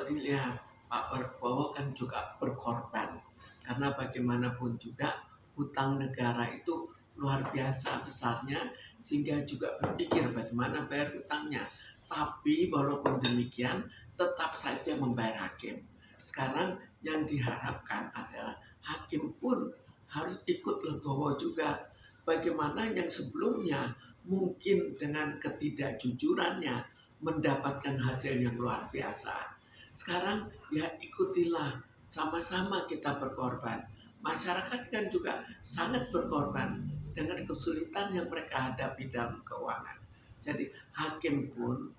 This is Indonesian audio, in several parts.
dilihat Pak Prabowo kan juga berkorban, karena bagaimanapun juga hutang negara itu luar biasa besarnya, sehingga juga berpikir bagaimana bayar hutangnya. Tapi walaupun demikian tetap saja membayar hakim. Sekarang yang diharapkan adalah hakim pun harus ikut legowo juga. Bagaimana yang sebelumnya mungkin dengan ketidakjujurannya mendapatkan hasil yang luar biasa. Sekarang ya ikutilah, sama-sama kita berkorban. Masyarakat kan juga sangat berkorban dengan kesulitan yang mereka hadapi dalam keuangan. Jadi hakim pun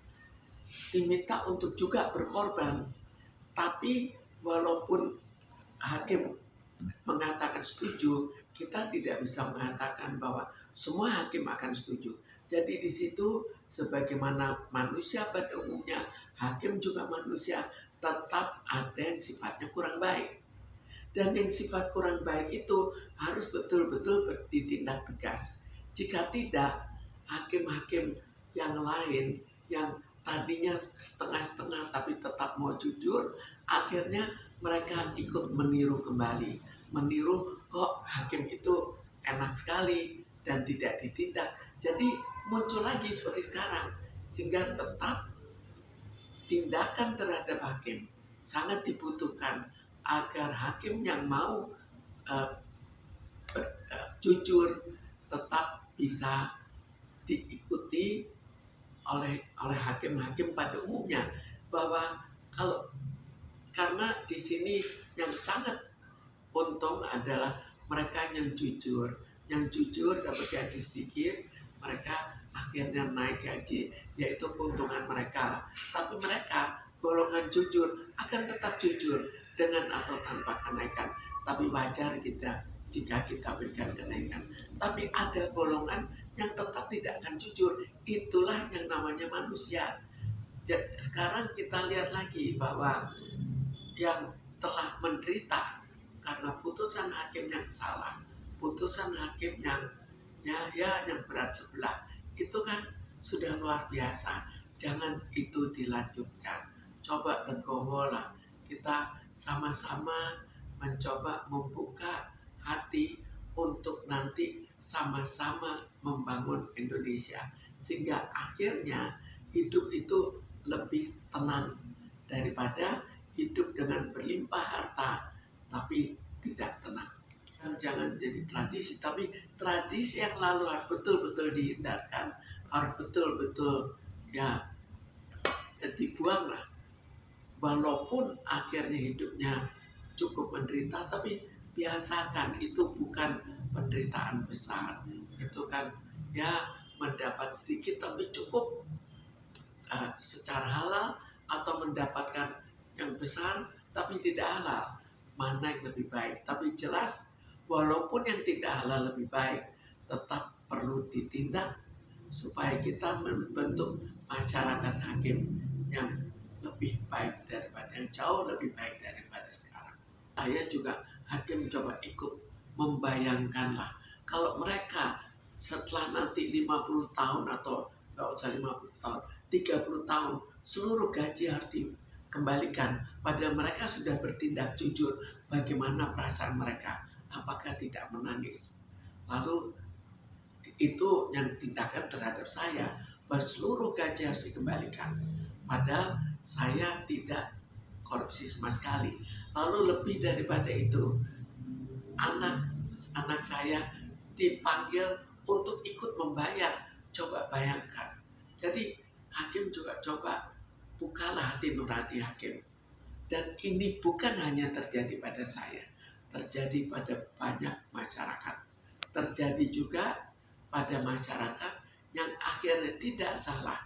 diminta untuk juga berkorban. Tapi walaupun hakim mengatakan setuju, kita tidak bisa mengatakan bahwa semua hakim akan setuju. Jadi di situ sebagaimana manusia pada umumnya, hakim juga manusia, tetap ada yang sifatnya kurang baik. Dan yang sifat kurang baik itu harus betul-betul ditindak tegas. Jika tidak, hakim-hakim yang lain yang tadinya setengah-setengah tapi tetap mau jujur, akhirnya mereka ikut meniru kembali. Meniru kok hakim itu enak sekali dan tidak ditindak. Jadi muncul lagi seperti sekarang. Sehingga tetap tindakan terhadap hakim sangat dibutuhkan agar hakim yang mau jujur tetap bisa diikuti oleh hakim-hakim pada umumnya, bahwa karena di sini yang sangat untung adalah mereka yang jujur dapat gaji sedikit, mereka akhirnya naik gaji, yaitu keuntungan mereka. Tapi mereka golongan jujur akan tetap jujur dengan atau tanpa kenaikan. Tapi wajar kita jika kita berikan kenaikan. Tapi ada golongan yang tetap tidak akan jujur. Itulah yang namanya manusia. Jadi, sekarang kita lihat lagi bahwa yang telah menderita karena putusan hakim yang salah, putusan hakim yang berat sebelah, itu kan sudah luar biasa. Jangan itu dilanjutkan. Coba legowo lah. Kita sama-sama mencoba membuka hati untuk nanti sama-sama membangun Indonesia, sehingga akhirnya hidup itu lebih tenang daripada hidup dengan berlimpah harta tapi tidak tenang. Jangan jadi tradisi, tapi tradisi yang lalu harus betul-betul dihindarkan, harus betul-betul dibuang lah. Walaupun akhirnya hidupnya cukup menderita, tapi biasakan itu bukan penderitaan besar. Itu kan mendapat sedikit tapi cukup secara halal, atau mendapatkan yang besar tapi tidak halal. Mana yang lebih baik? Tapi jelas walaupun yang tidak halal lebih baik, tetap perlu ditindak supaya kita membentuk masyarakat hakim yang lebih baik daripada, yang jauh lebih baik daripada sekarang. Saya juga hakim coba ikut membayangkanlah kalau mereka setelah nanti 50 tahun atau nggak usah 50 tahun, 30 tahun seluruh gaji harus dikembalikan, padahal mereka sudah bertindak jujur, bagaimana perasaan mereka? Apakah tidak menangis? Lalu itu yang tindakan terhadap saya, bahwa seluruh gaji harus dikembalikan, padahal saya tidak korupsi sama sekali. Lalu lebih daripada itu, anak saya dipanggil untuk ikut membayar. Coba bayangkan. Jadi hakim juga coba bukalah hati nurani hakim. Dan ini bukan hanya terjadi pada saya, terjadi pada banyak masyarakat. Terjadi juga pada masyarakat yang akhirnya tidak salah,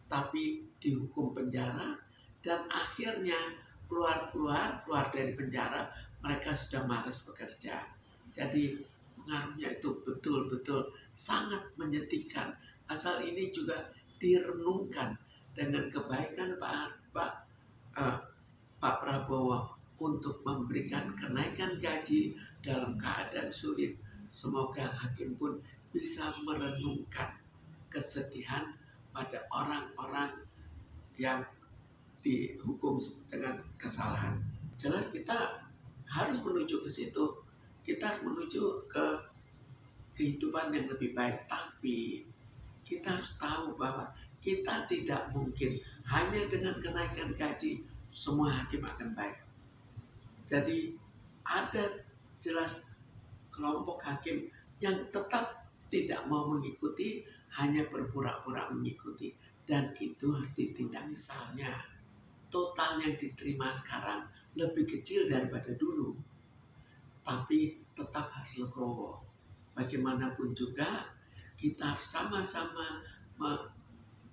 tapi dihukum penjara, dan akhirnya keluar dari penjara, mereka sudah malas bekerja. Jadi pengaruhnya itu betul-betul sangat menyedihkan. Asal ini juga direnungkan dengan kebaikan Pak Prabowo untuk memberikan kenaikan gaji dalam keadaan sulit. Semoga hakim pun bisa merenungkan kesedihan pada orang-orang yang dihukum dengan kesalahan. Jelas kita harus menuju ke situ, kita harus menuju ke kehidupan yang lebih baik, tapi kita harus tahu bahwa kita tidak mungkin hanya dengan kenaikan gaji semua hakim akan baik. Jadi ada jelas kelompok hakim yang tetap tidak mau mengikuti, hanya berpura-pura mengikuti, dan itu harus ditindak. Misalnya total yang diterima sekarang lebih kecil daripada dulu, tapi tetap harus legowo. Bagaimanapun juga kita sama-sama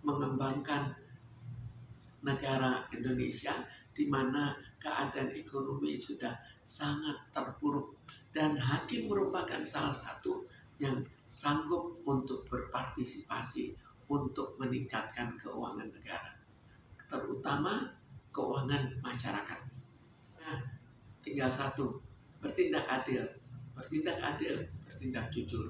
mengembangkan negara Indonesia, di mana keadaan ekonomi sudah sangat terpuruk dan hakim merupakan salah satu yang sanggup untuk berpartisipasi untuk meningkatkan keuangan negara, terutama keuangan masyarakat. Nah, tinggal satu, bertindak adil, bertindak jujur.